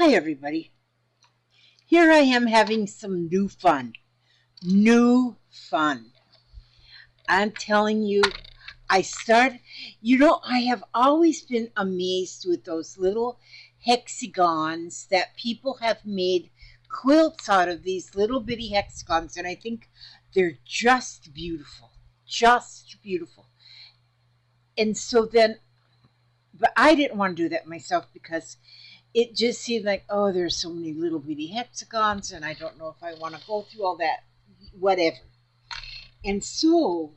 Hi everybody. Here I am having some new fun. New fun. I'm telling you, I have always been amazed with those little hexagons that people have made quilts out of, these little bitty hexagons, and I think they're just beautiful. Just beautiful. And so then, but I didn't want to do that myself because it just seemed like, oh, there's so many little bitty hexagons, and I don't know if I want to go through all that, whatever. And so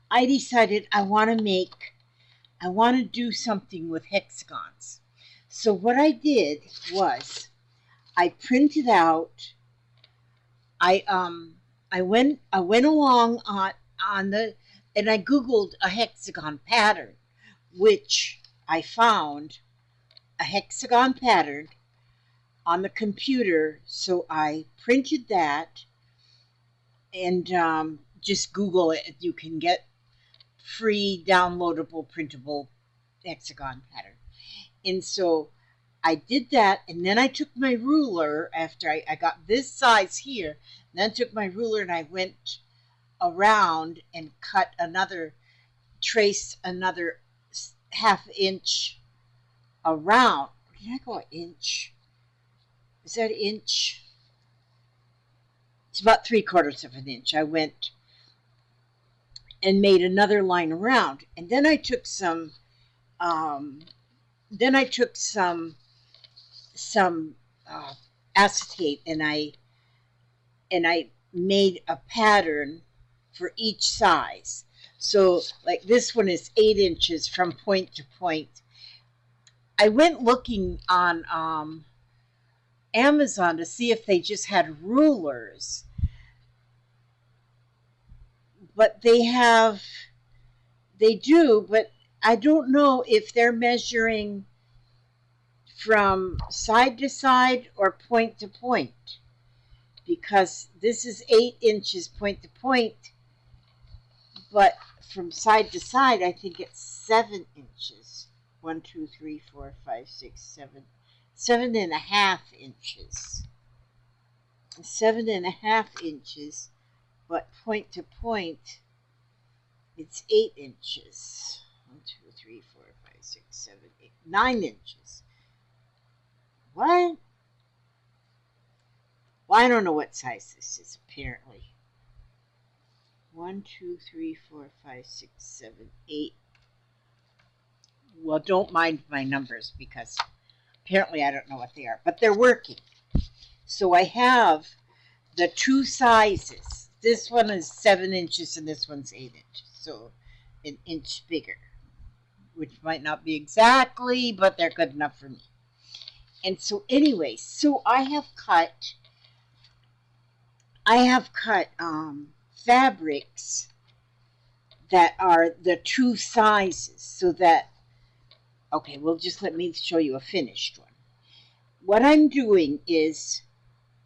I decided I want to do something with hexagons. So what I did was I printed out, I went along on the, and I Googled a hexagon pattern, which I found a hexagon pattern on the computer. So I printed that and just Google it. You can get free downloadable printable hexagon pattern. And so I did that, and then I took my ruler after I got this size here, and then I took my ruler and I went around and traced another ½ inch around. Did I go an inch? Is that an inch? It's about 3/4 of an inch. I went and made another line around, and then I took some acetate, and I made a pattern for each size. So like this one is 8 inches from point to point. I went looking on Amazon to see if they just had rulers, but they do, but I don't know if they're measuring from side to side or point to point, because this is 8 inches point to point, but from side to side I think it's 7 inches. 1, 2, 3, 4, 5, 6, 7, 7.5 inches. 7.5 inches, but point to point, it's 8 inches. 1, 2, 3, 4, 5, 6, 7, 8, 9 inches. What? Well, I don't know what size this is, apparently. 1, 2, 3, 4, 5, 6, 7, 8. Well, don't mind my numbers because apparently I don't know what they are, but they're working. So I have the two sizes. This one is 7 inches and this one's 8 inches, so an inch bigger, which might not be exactly, but they're good enough for me. And so anyway, so I have cut fabrics that are the two sizes, so that, okay, well, just let me show you a finished one. What I'm doing is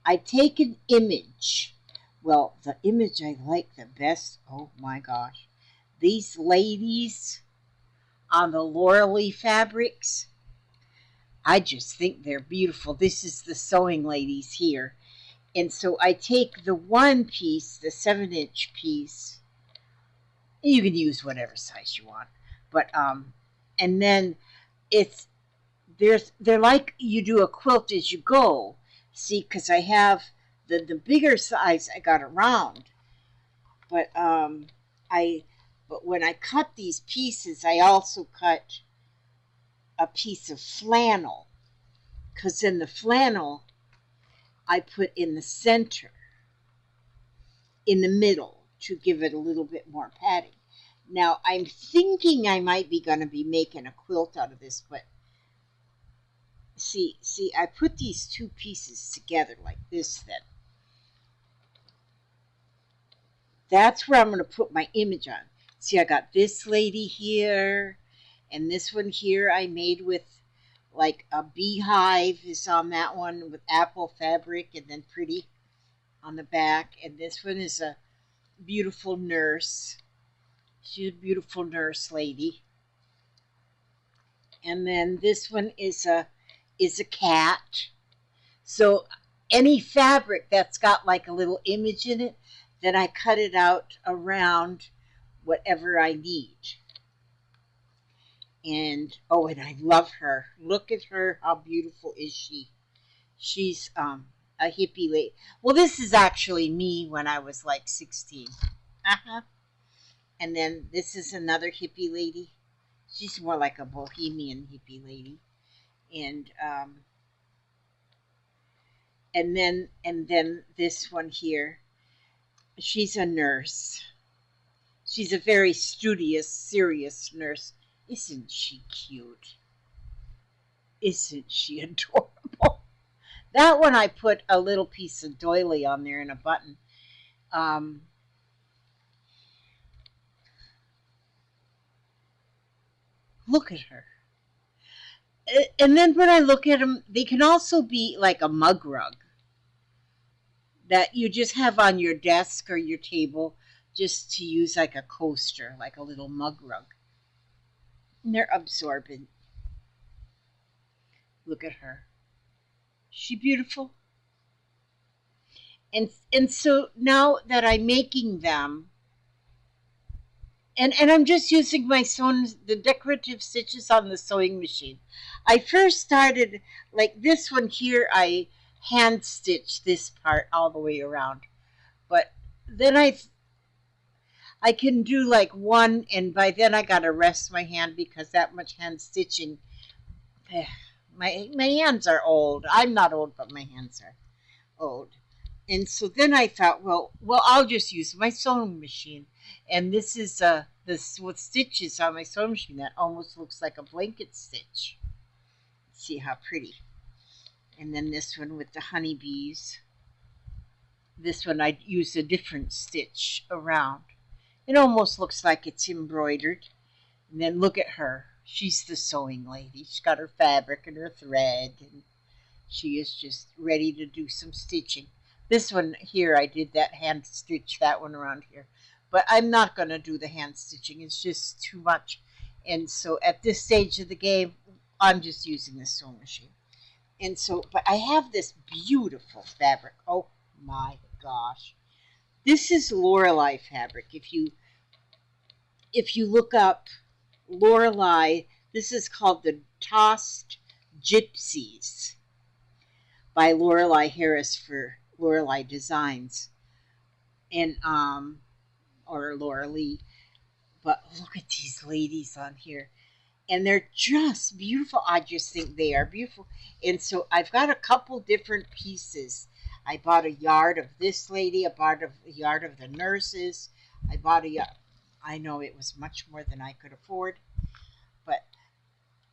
I take an image. Well, the image I like the best, oh my gosh, these ladies on the Laurel fabrics, I just think they're beautiful. This is the sewing ladies here. And so I take the one piece, the 7-inch piece. You can use whatever size you want, but and then they're like you do a quilt as you go. See, because I have the bigger size I got around, but when I cut these pieces, I also cut a piece of flannel, because in the flannel I put in the center, in the middle, to give it a little bit more padding. Now I'm thinking I might be going to be making a quilt out of this, but see, I put these two pieces together like this then. That's where I'm going to put my image on. See, I got this lady here, and this one here I made with like a beehive is on that one with apple fabric, and then pretty on the back. And this one is a beautiful nurse. She's a beautiful nurse lady. And then this one is a is a cat. So any fabric that's got like a little image in it, then I cut it out around whatever I need. And oh, and I love her. Look at her. How beautiful is she? She's a hippie lady. Well, this is actually me when I was like 16. Uh-huh. And then this is another hippie lady. She's more like a bohemian hippie lady. And and then this one here. She's a nurse. She's a very studious, serious nurse. Isn't she cute? Isn't she adorable? That one I put a little piece of doily on there and a button. Um, Look at her. And then when I look at them, they can also be like a mug rug that you just have on your desk or your table just to use like a coaster, like a little mug rug. And they're absorbent. Look at her. Is she beautiful? And so now that I'm making them, and I'm just using my the decorative stitches on the sewing machine. I first started like this one here. I hand stitched this part all the way around, but then I can do like one, and by then I gotta rest my hand because that much hand stitching. My hands are old. I'm not old, but my hands are old. And so then I thought, well, I'll just use my sewing machine. And this is this with stitches on my sewing machine that almost looks like a blanket stitch. See how pretty. And then this one with the honeybees. This one I used a different stitch around. It almost looks like it's embroidered. And then look at her. She's the sewing lady. She's got her fabric and her thread, and she is just ready to do some stitching. This one here, I did that hand stitch, that one around here. But I'm not going to do the hand stitching. It's just too much. And so at this stage of the game, I'm just using the sewing machine. And so, but I have this beautiful fabric. Oh my gosh. This is Lorelei fabric. If you look up Lorelei, this is called the Tossed Gypsies by Lorelei Harris for Lorelei Designs, and or Laura Lee. But look at these ladies on here, and they're just beautiful. I just think they are beautiful. And so I've got a couple different pieces. I bought a yard of this lady, I bought a yard of the nurses. I bought a yard. I know it was much more than I could afford, but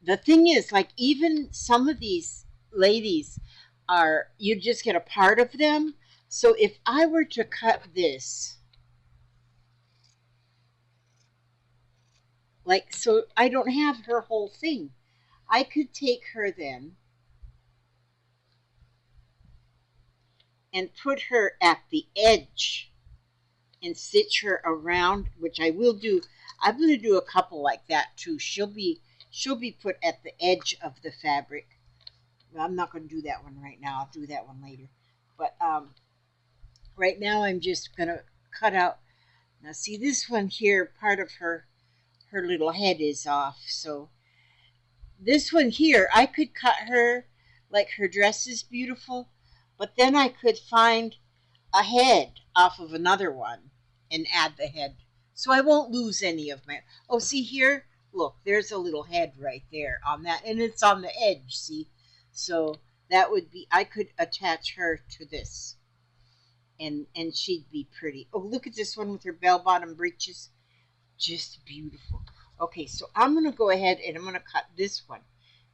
the thing is, like, even some of these ladies are, you just get a part of them. So if I were to cut this, like, so I don't have her whole thing. I could take her then and put her at the edge and stitch her around, which I will do. I'm going to do a couple like that too. She'll be put at the edge of the fabric. Well, I'm not going to do that one right now. I'll do that one later. But right now I'm just going to cut out. Now see this one here, part of her little head is off. So this one here, I could cut her, like her dress is beautiful, but then I could find a head off of another one and add the head. So I won't lose any of my, oh, see here, look, there's a little head right there on that, and it's on the edge, see? So that would be, I could attach her to this, and she'd be pretty. Oh, look at this one with her bell-bottom breeches. Just beautiful. Okay, so I'm going to go ahead and I'm going to cut this one.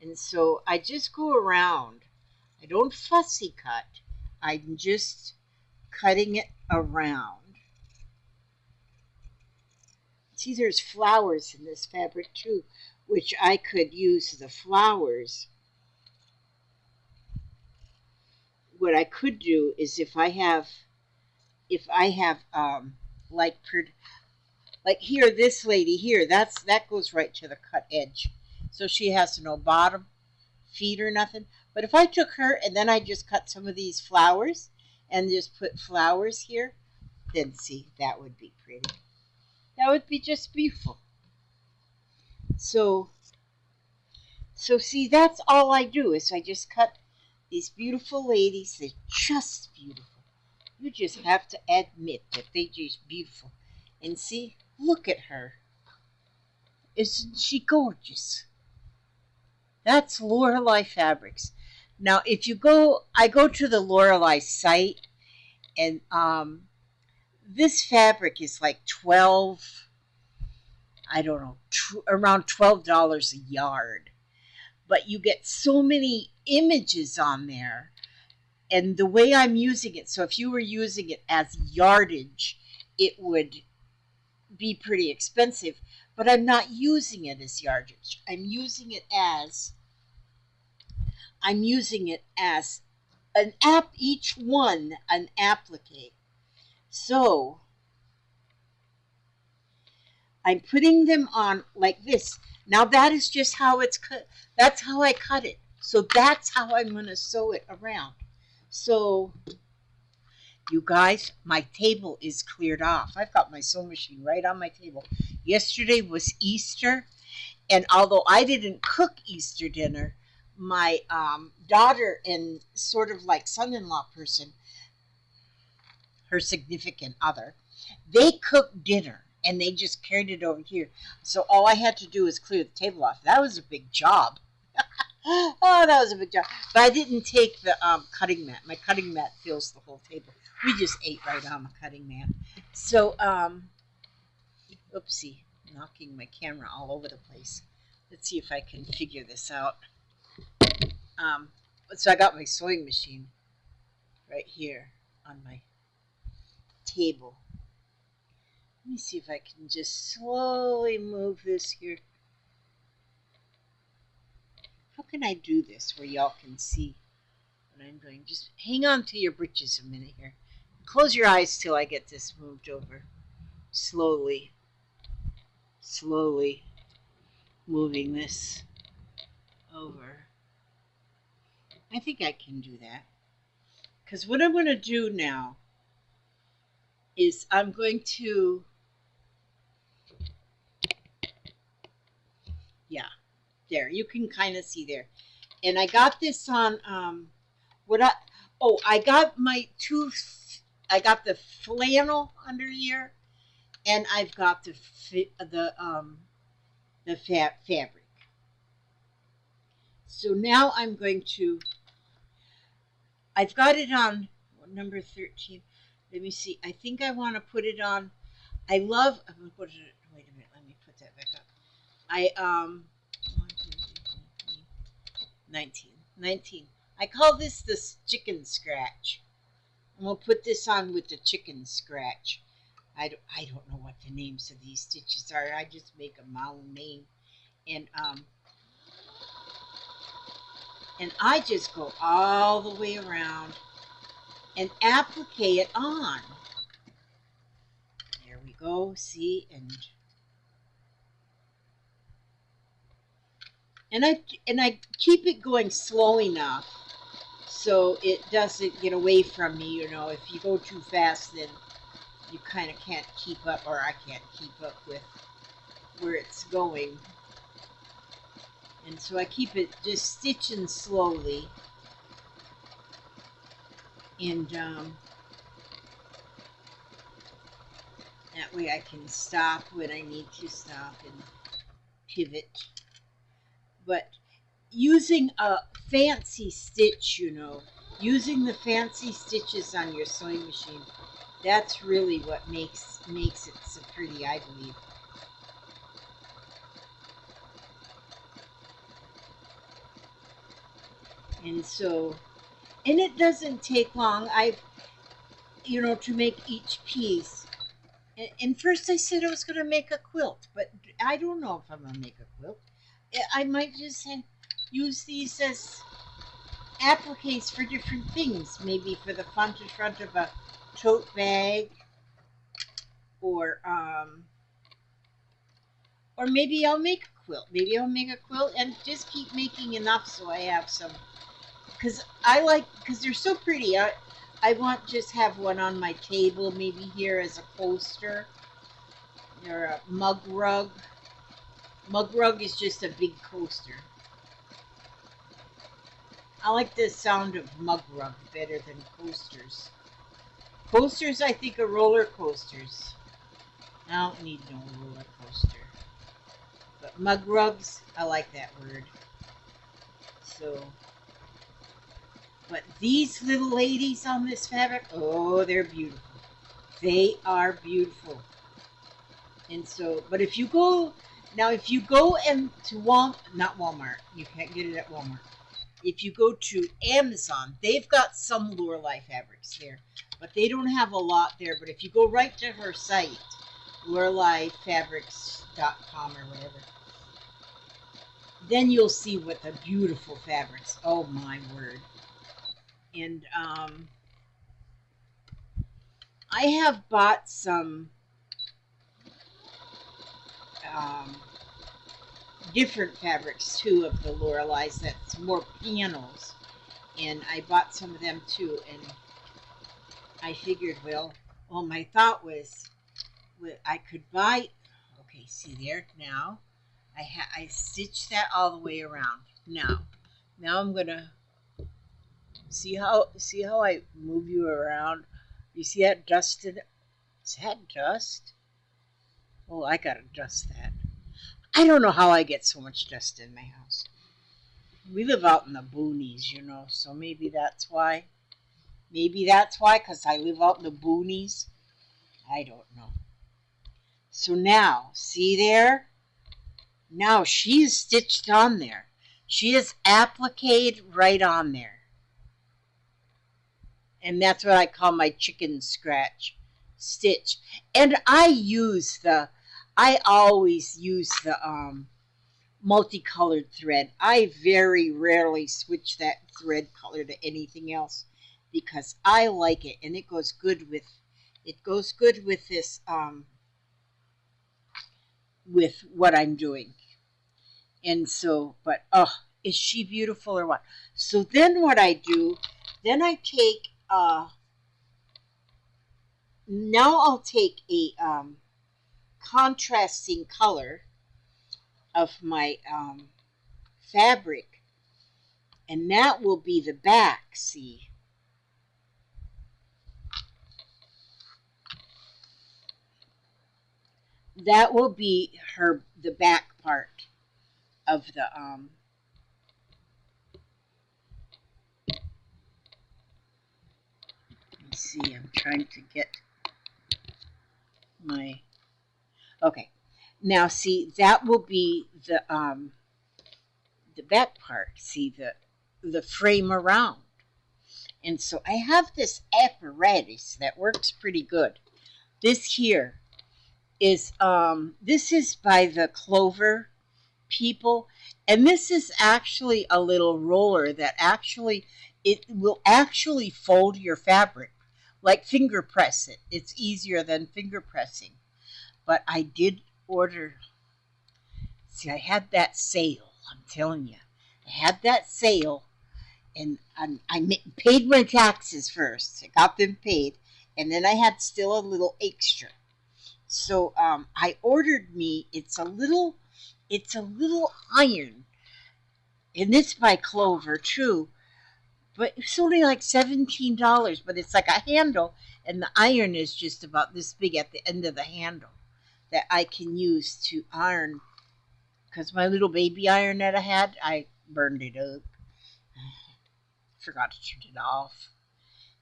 And so I just go around. I don't fussy cut. I'm just cutting it around. See, there's flowers in this fabric too, which I could use the flowers. What I could do is if I have like here, this lady here, that goes right to the cut edge. So she has no bottom. feet or nothing. But if I took her and then I just cut some of these flowers and just put flowers here, then see, that would be pretty. That would be just beautiful. So see, that's all I do is I just cut these beautiful ladies. They're just beautiful. You just have to admit that they're just beautiful. And see, look at her. Isn't she gorgeous? That's Lorelei Fabrics. Now, if you go, I go to the Lorelei site, and this fabric is like 12, I don't know, around $12 a yard. But you get so many images on there, and the way I'm using it, so if you were using it as yardage, it would be pretty expensive. But I'm not using it as yardage. I'm using it as an app, each one an applique. So I'm putting them on like this. Now that is just how it's cut. That's how I cut it. So that's how I'm going to sew it around. So you guys, my table is cleared off. I've got my sewing machine right on my table. Yesterday was Easter, and although I didn't cook Easter dinner, my daughter and sort of like son-in-law person, her significant other, they cooked dinner and they just carried it over here. So all I had to do was clear the table off. That was a big job. Oh, that was a big job. But I didn't take the cutting mat. My cutting mat fills the whole table. We just ate right on the cutting mat. So, oopsie, knocking my camera all over the place. Let's see if I can figure this out. So I got my sewing machine right here on my table. Let me see if I can just slowly move this here. How can I do this where y'all can see what I'm doing? Just hang on to your britches a minute here. Close your eyes till I get this moved over. Slowly moving this over. I think I can do that. Because what I'm going to do now is I'm going to, yeah, there. You can kind of see there. And I got this on, I got I got the flannel under here, and I've got the fabric. So now I'm going to, I've got it on number 13. Let me see. I think I want to put it on. I'm going to put it, wait a minute. Let me put that back up. 19. I call this the chicken scratch. And we'll put this on with the chicken scratch. I don't know what the names of these stitches are. I just make a my own name. And I just go all the way around and applique it on. There we go. See, and I keep it going slow enough so it doesn't get away from me. You know, if you go too fast, then you kind of can't keep up, or I can't keep up with where it's going. And so I keep it just stitching slowly. And that way I can stop when I need to stop and pivot. But using a fancy stitch, you know, using the fancy stitches on your sewing machine, that's really what makes it so pretty, I believe. And so, and it doesn't take long. To make each piece. And first I said I was going to make a quilt, but I don't know if I'm going to make a quilt. I might just use these as appliques for different things. Maybe for the front of a tote bag, or maybe I'll make a quilt. Maybe I'll make a quilt and just keep making enough so I have some. Because I like, because they're so pretty. I want just have one on my table, maybe here as a coaster. Or a mug rug. Mug rug is just a big coaster. I like the sound of mug rug better than coasters. Coasters, I think, are roller coasters. I don't need no roller coaster. But mug rugs, I like that word. So, but these little ladies on this fabric, oh, they're beautiful. They are beautiful. And so, but if you go, now if you go and to not Walmart, you can't get it at Walmart. If you go to Amazon, they've got some Lorelei fabrics there, but they don't have a lot there. But if you go right to her site, LorelaiFabrics.com or whatever, then you'll see what the beautiful fabrics. Oh my word! And I have bought some different fabrics too of the Lorelei's. That's more panels, and I bought some of them too. And I figured, well, my thought was, I could buy. Okay, see there now. I stitched that all the way around. Now I'm gonna see how I move you around. You see that dusted? Is that dust? Oh, I gotta dust that. I don't know how I get so much dust in my house. We live out in the boonies, you know, so maybe that's why. Maybe that's why, because I live out in the boonies. I don't know. So now, see there? Now she is stitched on there. She is appliqued right on there. And that's what I call my chicken scratch stitch. And I always use the multicolored thread. I very rarely switch that thread color to anything else because I like it, and it goes good with this with what I'm doing. And so, but is she beautiful or what? So then what I do, then I take now I'll take a contrasting color of my fabric, and that will be the back. See, that will be the back part of the let's see, I'm trying to get my okay. Now see, that will be the back part. See the frame around. And so I have this apparatus that works pretty good. This here is this is by the Clover people, and this is actually a little roller that actually it will actually fold your fabric, like finger press it. It's easier than finger pressing. But I did order. See, I had that sale. I'm telling you, I had that sale, and I paid my taxes first. I got them paid, and then I had still a little extra. So I ordered me. It's a little iron, and it's by Clover too. But it's only like $17. But it's like a handle, and the iron is just about this big at the end of the handle that I can use to iron. Because my little baby iron that I had, I burned it up. Forgot to turn it off,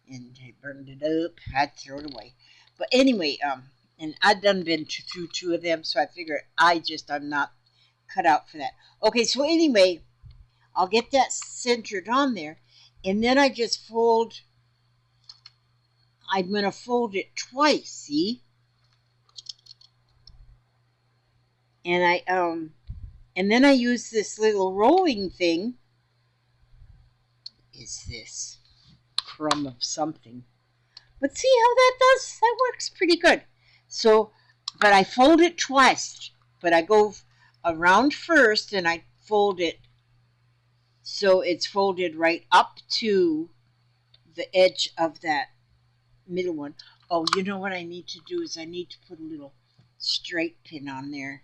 and I burned it up. I had to throw it away. But anyway, and I'd done been through 2 of them, so I figured I'm not cut out for that. Okay, so anyway, I'll get that centered on there, and then I just fold. I'm going to fold it twice, see? And and then I use this little rolling thing. Is this crumb of something? But see how that works pretty good. So, but I fold it twice. But I go around first, and I fold it so it's folded right up to the edge of that middle one. Oh, you know what I need to do is I need to put a little straight pin on there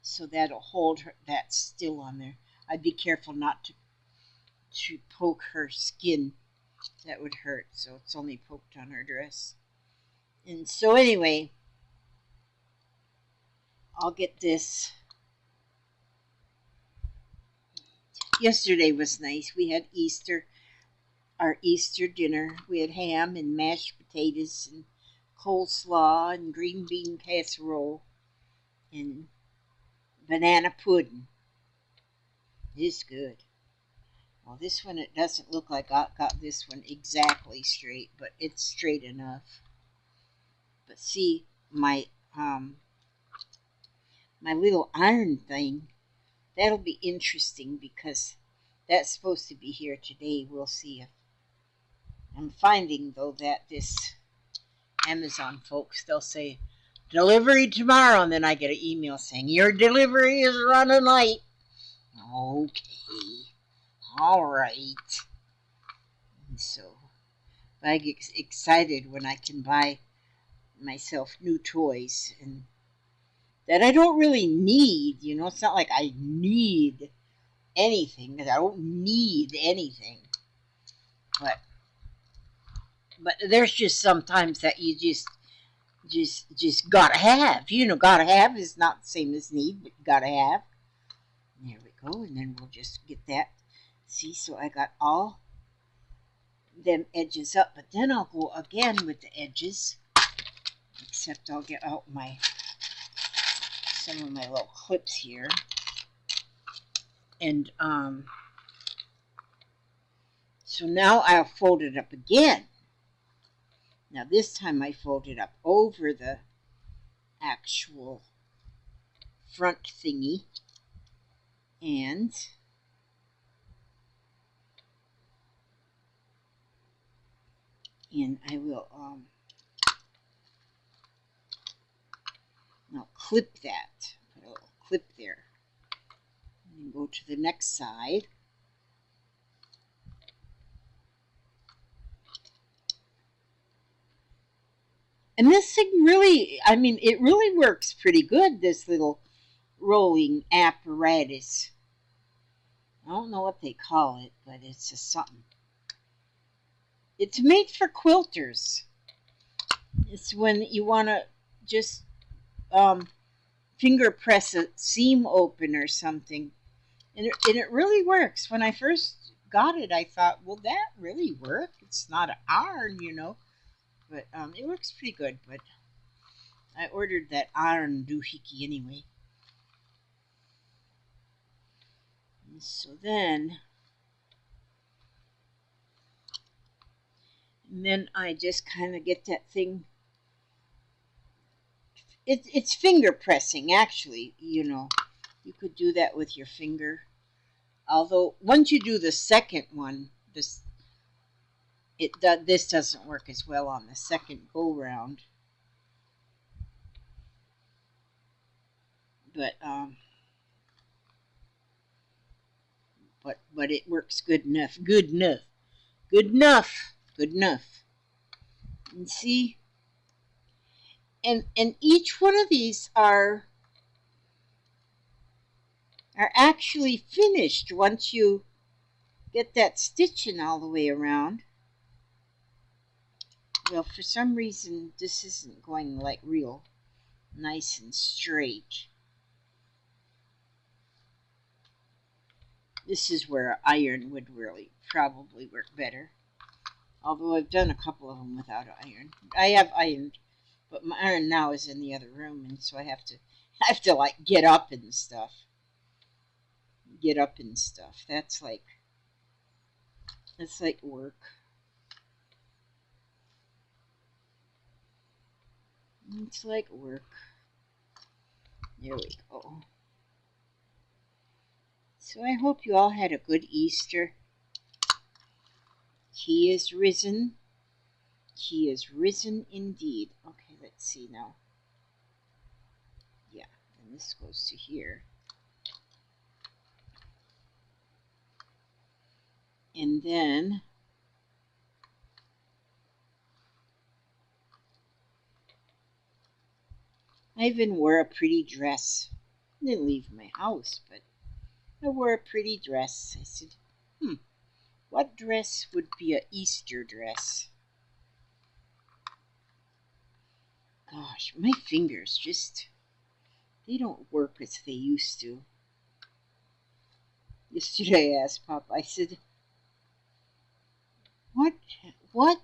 so that'll hold that still on there. I'd be careful not to poke her skin. That would hurt, so it's only poked on her dress. And so anyway, I'll get this. Yesterday was nice. We had our Easter dinner. We had ham and mashed potatoes and coleslaw and green bean casserole and banana pudding. It's good. Well, this one, it doesn't look like I got this one exactly straight, but it's straight enough. But see, my little iron thing, that'll be interesting because that's supposed to be here today. We'll see if I'm finding, though, that this Amazon folks, they'll say delivery tomorrow, and then I get an email saying your delivery is running late. Okay, all right. And so I get excited when I can buy myself new toys and that I don't really need. You know, it's not like I need anything, because I don't need anything. But there's just sometimes that you just gotta have. You know, gotta have is not the same as need, but gotta have. There we go, and then we'll just get that. See, so I got all them edges up, but then I'll go again with the edges, except I'll get out some of my little clips here, and so now I'll fold it up again. Now this time I fold it up over the actual front thingy, and I will now clip that, put a little clip there, and go to the next side. And this thing really, I mean, it really works pretty good, this little rolling apparatus. I don't know what they call it, but it's just something. It's made for quilters. It's when you want to just finger press a seam open or something. And it really works. When I first got it, I thought, will that really work? It's not an iron, you know. But it works pretty good. But I ordered that iron doohickey anyway. And so then I just kind of get that thing. It's finger pressing, actually, you know. You could do that with your finger. Although, once you do the second one, this doesn't work as well on the second go-round. But it works good enough. Good enough. Good enough. Good enough. And see? And each one of these are actually finished once you get that stitching all the way around. Well, for some reason, this isn't going like real nice and straight. This is where iron would really probably work better. Although I've done a couple of them without iron. I have ironed, but my iron now is in the other room, and so I have to like get up and stuff. Get up and stuff. That's like work. It's like work. There we go. So I hope you all had a good Easter. He is risen. He is risen indeed. Okay, let's see now. Yeah, and this goes to here. And then I even wore a pretty dress. I didn't leave my house, but I wore a pretty dress. I said, what dress would be a Easter dress? Gosh, my fingers just, they don't work as they used to. Yesterday I asked Pop, I said, what, what,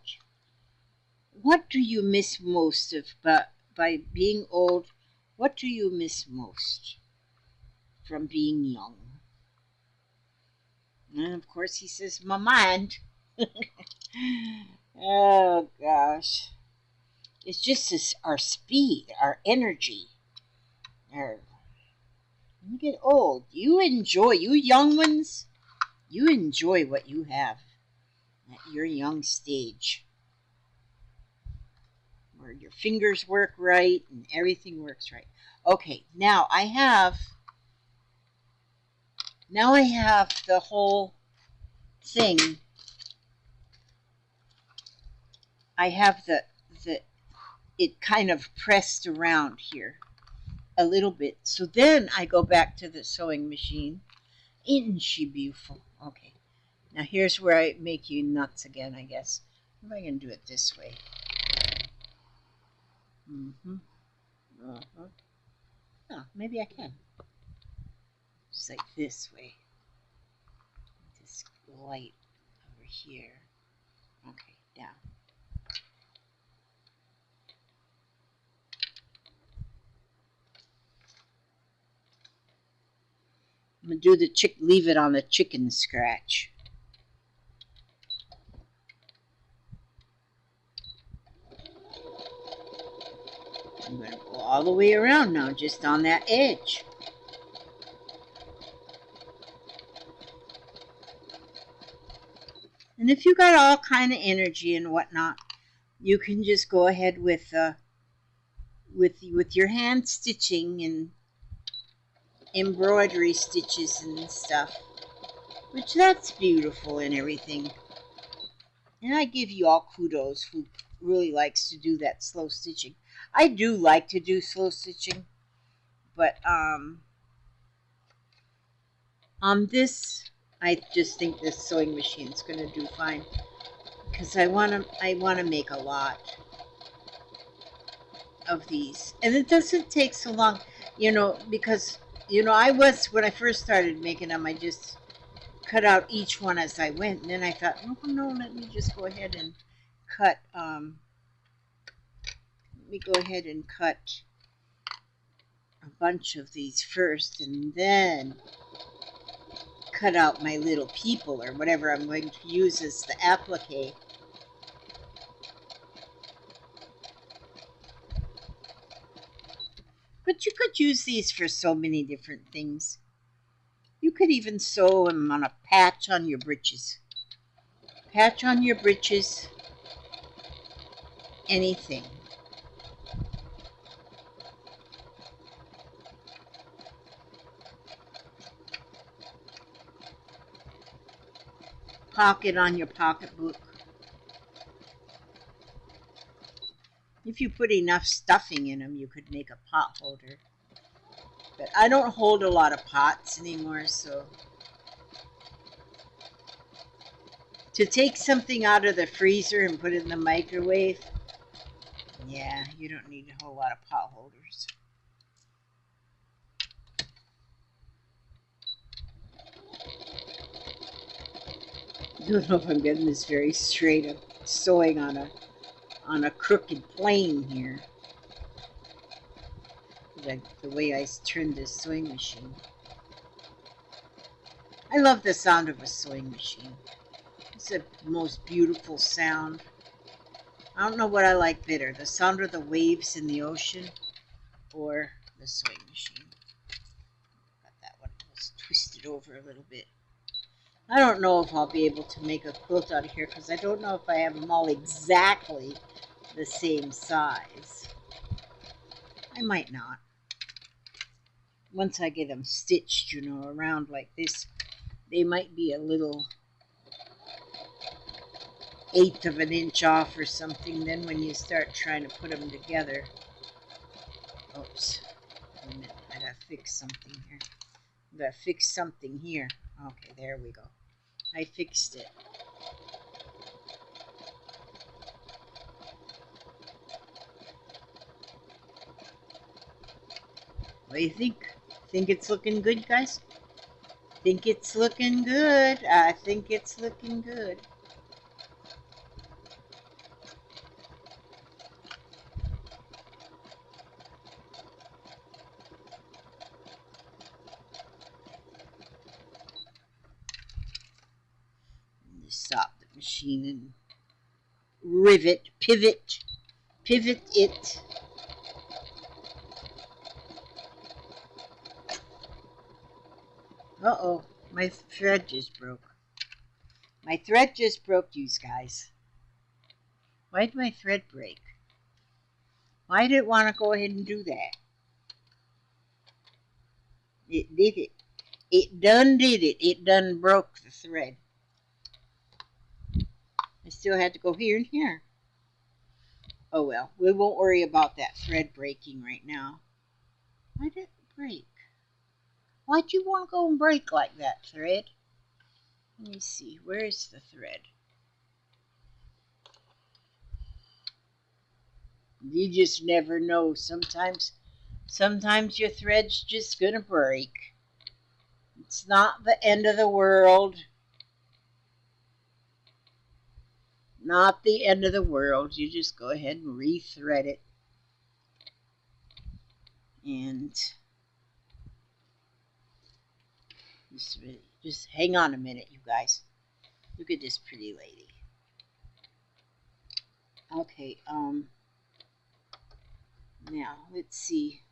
what do you miss most of, by being old, what do you miss most from being young? And of course he says, my mind. Oh gosh. It's just this, our speed, our energy. When you get old, you young ones, you enjoy what you have at your young stage, where your fingers work right and everything works right. Okay, now I have the whole thing. I have the it kind of pressed around here a little bit. So then I go back to the sewing machine. Isn't she beautiful? Okay. Now here's where I make you nuts again, I guess. If I can do it this way. Oh, maybe I can. Just like this way. This light over here. Okay, down. I'm gonna do leave it on the chicken scratch. I'm gonna go all the way around now, just on that edge. And if you got all kind of energy and whatnot, you can just go ahead with your hand stitching and embroidery stitches and stuff, which that's beautiful and everything. And I give you all kudos who really likes to do that slow stitching. I do like to do slow stitching, but on this, I just think this sewing machine is going to do fine, because I want to make a lot of these, and it doesn't take so long, because when I first started making them, I just cut out each one as I went, and then I thought, oh no, let me just go ahead and cut. Let me go ahead and cut a bunch of these first, and then cut out my little people or whatever I'm going to use as the applique. But you could use these for so many different things. You could even sew them on a patch on your breeches. Patch on your breeches. Anything. Pocket on your pocketbook. If you put enough stuffing in them, you could make a pot holder. But I don't hold a lot of pots anymore, so to take something out of the freezer and put it in the microwave, yeah, you don't need a whole lot of pot holders. I don't know if I'm getting this very straight. I'm sewing on a crooked plane here. Like the way I turned this sewing machine. I love the sound of a sewing machine. It's the most beautiful sound. I don't know what I like better, the sound of the waves in the ocean or the sewing machine. Got that one was twisted over a little bit. I don't know if I'll be able to make a quilt out of here, because I don't know if I have them all exactly the same size. I might not. Once I get them stitched, around like this, they might be a little 1/8 of an inch off or something. Then when you start trying to put them together, oops, wait a minute, I gotta fix something here. I gotta fix something here. Okay, there we go. I fixed it. What do you think? Think it's looking good, guys? Think it's looking good. I think it's looking good. Stop the machine and pivot it. Uh-oh, my thread just broke. My thread just broke, you guys. Why did my thread break? Why did it want to go ahead and do that? It did it. It done did it. It done broke the thread. I still had to go here and here. Oh well, we won't worry about that thread breaking right now. Why did it break? Why'd you want to go and break like that, thread? Let me see. Where is the thread? You just never know. Sometimes your thread's just gonna break. It's not the end of the world. Not the end of the world. You just go ahead and rethread it. And just hang on a minute, you guys. Look at this pretty lady. Okay, now let's see.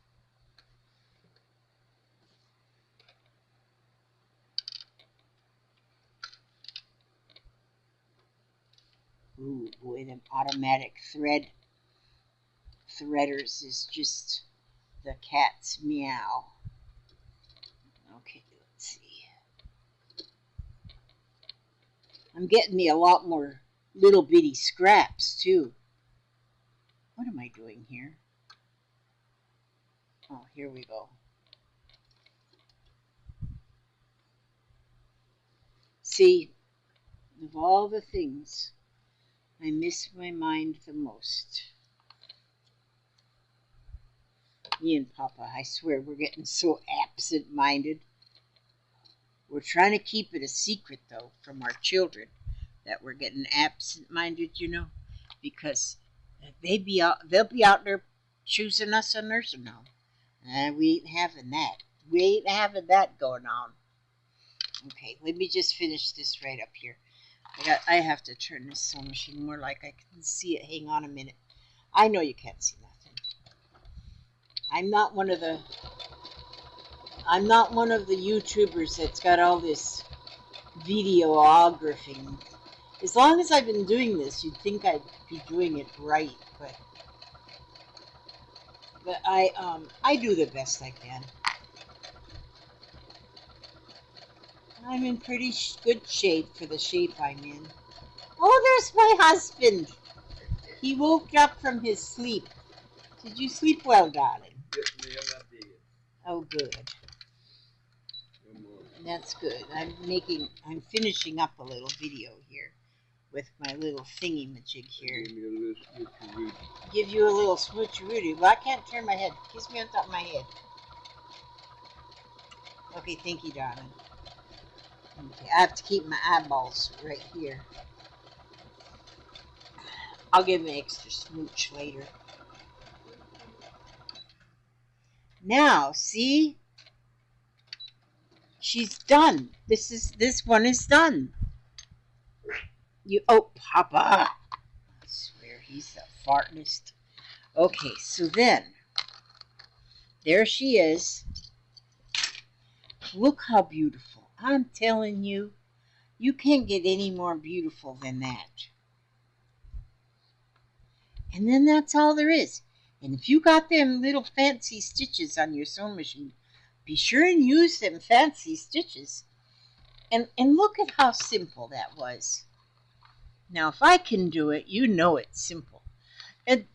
Ooh, boy, them automatic threaders is just the cat's meow. Okay, let's see. I'm getting me a lot more little bitty scraps too. What am I doing here? Oh, here we go. See, of all the things, I miss my mind the most. Me and Papa, I swear, we're getting so absent-minded. We're trying to keep it a secret, though, from our children, that we're getting absent-minded, you know, because they'll be out there choosing us a nursing home. And we ain't having that. We ain't having that going on. Okay, let me just finish this right up here. I have to turn this sewing machine more like I can see it. Hang on a minute. I know you can't see nothing. I'm not one of the YouTubers that's got all this videography. As long as I've been doing this, you'd think I'd be doing it right, but I do the best I can. I'm in pretty good shape for the shape I'm in. Oh, there's my husband. He woke up from his sleep. Did you sleep well, darling? Yes, ma'am, I did. Oh, good. That's good. I'm finishing up a little video here with my little thingy-majig here. Give me a little switcheroo. Give you a little switcheroo. Well, I can't turn my head. Kiss me on top of my head. Okay, thank you, darling. Okay, I have to keep my eyeballs right here. I'll give him an extra smooch later. Now, see? She's done. This one is done. Oh, Papa. I swear he's the fartest. Okay, so then, there she is. Look how beautiful. I'm telling you, you can't get any more beautiful than that. And then that's all there is. And if you got them little fancy stitches on your sewing machine, be sure and use them fancy stitches. And look at how simple that was. Now, if I can do it, you know it's simple. And,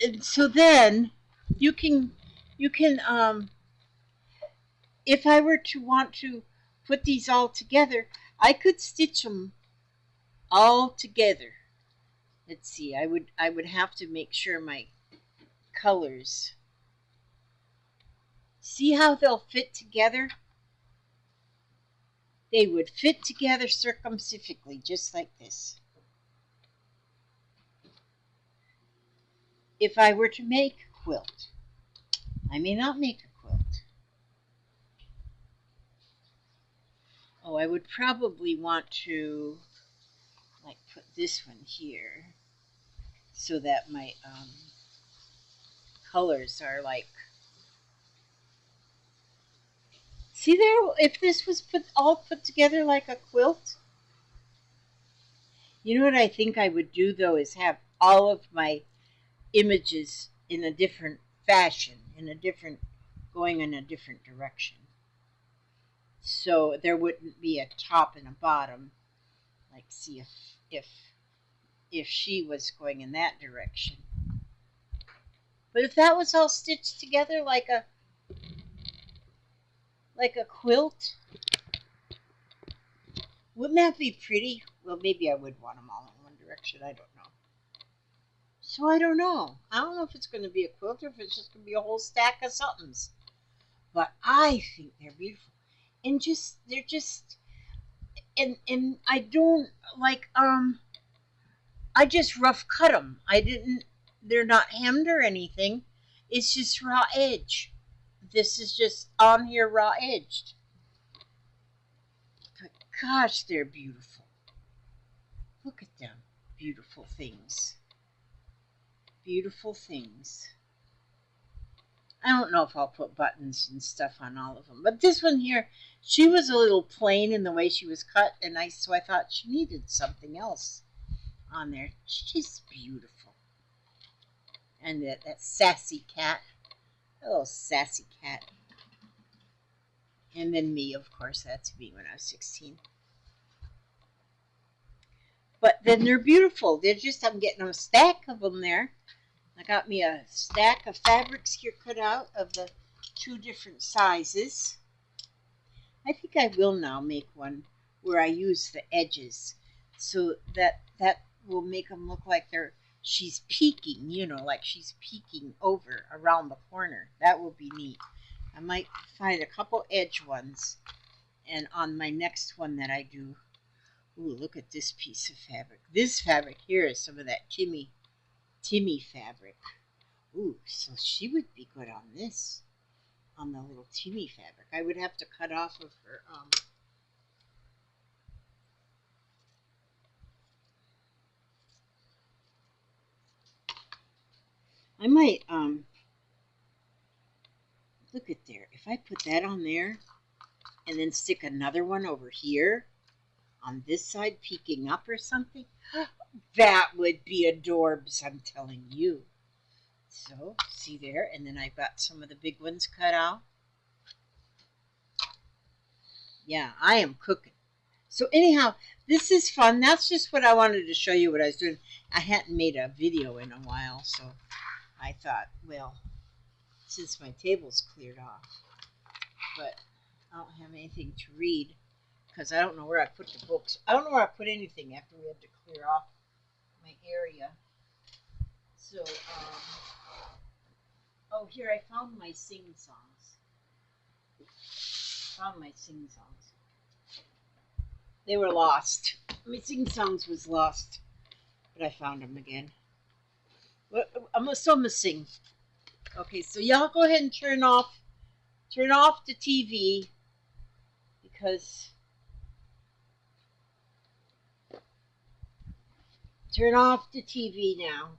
and so then you can if I were to want to put these all together, I could stitch them all together. Let's see. I would have to make sure my colors. See how they'll fit together? They would fit together circumspectly, just like this. If I were to make a quilt, I may not make a quilt. Oh, I would probably want to like put this one here so that my colors are like, see there, if this was all put together like a quilt. You know what I think I would do though is have all of my images in a different fashion, going in a different direction. So there wouldn't be a top and a bottom. Like see if she was going in that direction. But if that was all stitched together like a quilt, wouldn't that be pretty? Well, maybe I would want them all in one direction. I don't know. So I don't know. I don't know if it's going to be a quilt or if it's just going to be a whole stack of somethings. But I think they're beautiful, and they're just and I don't like I just rough cut them. I didn't. They're not hemmed or anything. It's just raw edge. This is just on here raw edged. But gosh, they're beautiful. Look at them. Beautiful things. Beautiful things. I don't know if I'll put buttons and stuff on all of them. But this one here, she was a little plain in the way she was cut. So I thought she needed something else on there. She's beautiful. And that sassy cat. A little sassy cat. And then me, of course. That's me when I was 16. But then they're beautiful. They're just, I'm getting a stack of them there. I got me a stack of fabrics here cut out of the 2 different sizes. I think I will now make one where I use the edges so that will make them look like she's peeking, like she's peeking over around the corner. That will be neat. I might find a couple edge ones, and on my next one that I do, ooh, look at this piece of fabric. This fabric here is some of that Timmy fabric. Ooh, so she would be good on this, on the little Timmy fabric. I would have to cut off of her I might look at there. If I put that on there and then stick another one over here on this side peeking up or something, that would be adorbs, I'm telling you. So, see there, and then I've got some of the big ones cut out. Yeah, I am cooking. So anyhow, this is fun. That's just what I wanted to show you what I was doing. I hadn't made a video in a while, so I thought, well, since my table's cleared off, but I don't have anything to read because I don't know where I put the books. I don't know where I put anything after we had to clear off my area. So, oh, here I found my sing-songs. They were lost. My sing-songs was lost, but I found them again. I'm gonna sing. Okay, so y'all go ahead and turn off the TV because turn off the TV now.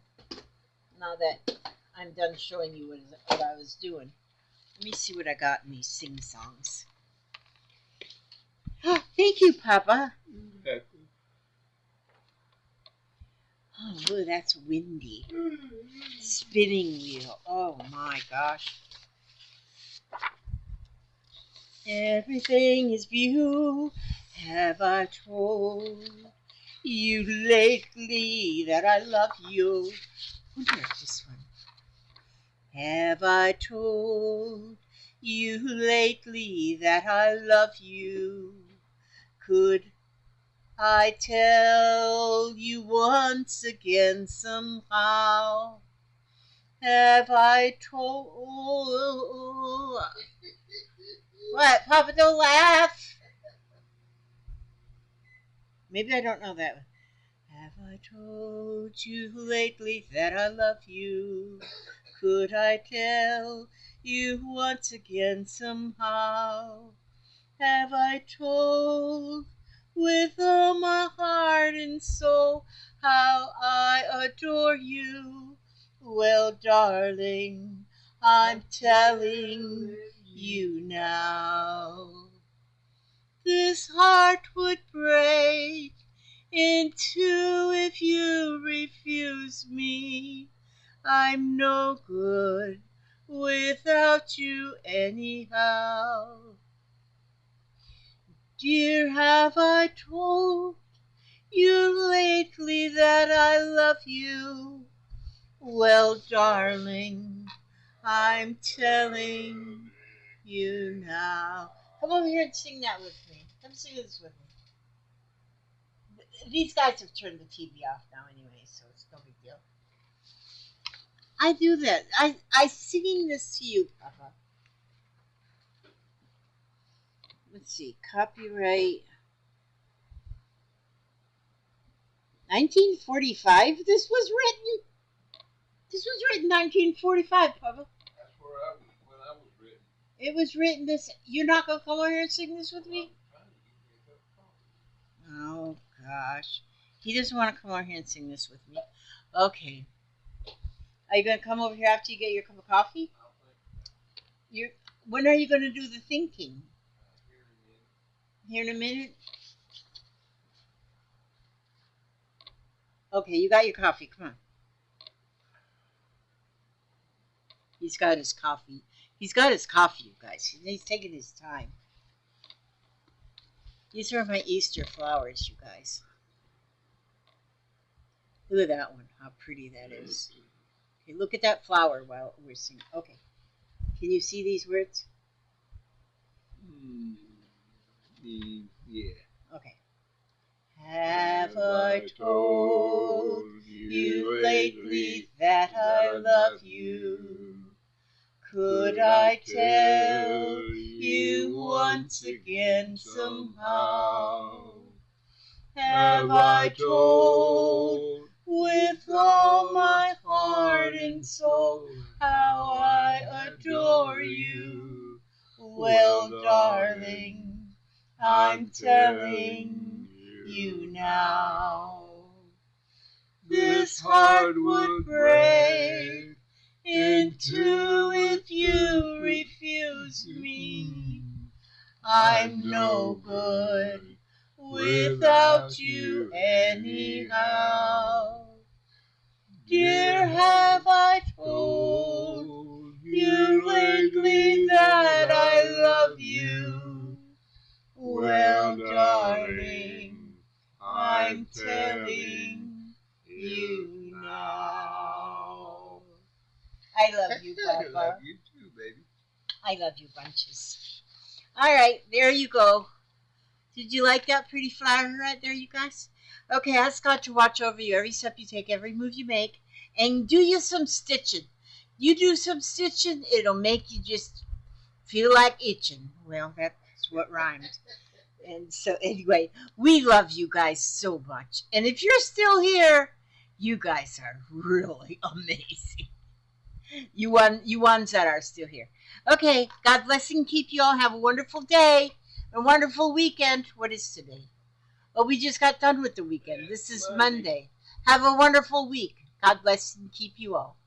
Now that I'm done showing you what I was doing. Let me see what I got in these sing-songs. Oh, thank you, Papa. Oh, that's windy. Spinning wheel. Oh my gosh. Everything is you, have I told. you lately that I love you. I wonder if this one. Have I told you lately that I love you? Could I tell you once again somehow? Have I told... What? Papa, don't laugh. Maybe I don't know that one. Have I told you lately that I love you? Could I tell you once again somehow? Have I told with all my heart and soul how I adore you? Well, darling, I'm telling you now. This heart would break in two if you refuse me. I'm no good without you anyhow. Dear, have I told you lately that I love you? Well, darling, I'm telling you now. Come over here and sing that with me. Come sing this with me. These guys have turned the TV off now anyway, so it's no big deal. I do that. I singing this to you, Papa. Let's see. Copyright 1945. This was written 1945, Papa. That's when I was written. It was written this. You're not gonna come over here and sing this with me? Oh gosh, he doesn't want to come over here and sing this with me. Okay. Are you gonna come over here after you get your cup of coffee? You. When are you gonna do the thinking? Here in a minute. Okay, you got your coffee. Come on. He's got his coffee. He's got his coffee, you guys. He's taking his time. These are my Easter flowers, you guys. Look at that one. How pretty that is. Okay, look at that flower while we're singing. Okay. Can you see these words? Yeah. Okay. Have I told you lately that I love you? Could I tell you once again somehow? Have I told with all my heart and soul how I adore you? Well, darling, I'm telling you now. This heart would break in two if you refuse me. I'm no good without you anyhow. Dear, have I told you lately that I love you? Well, darling, I'm telling you now. I love you, Papa. I love you too, baby. I love you bunches. All right, there you go. Did you like that pretty flower right there, you guys? Okay, ask God to watch over you every step you take, every move you make, and do you some stitching. You do some stitching, it'll make you just feel like itching. Well, that's what rhymed. And so anyway, we love you guys so much. And if you're still here, you guys are really amazing. You ones that are still here. Okay, God bless and keep you all. Have a wonderful day, a wonderful weekend. What is today? Oh, we just got done with the weekend. This is Monday. Have a wonderful week. God bless and keep you all.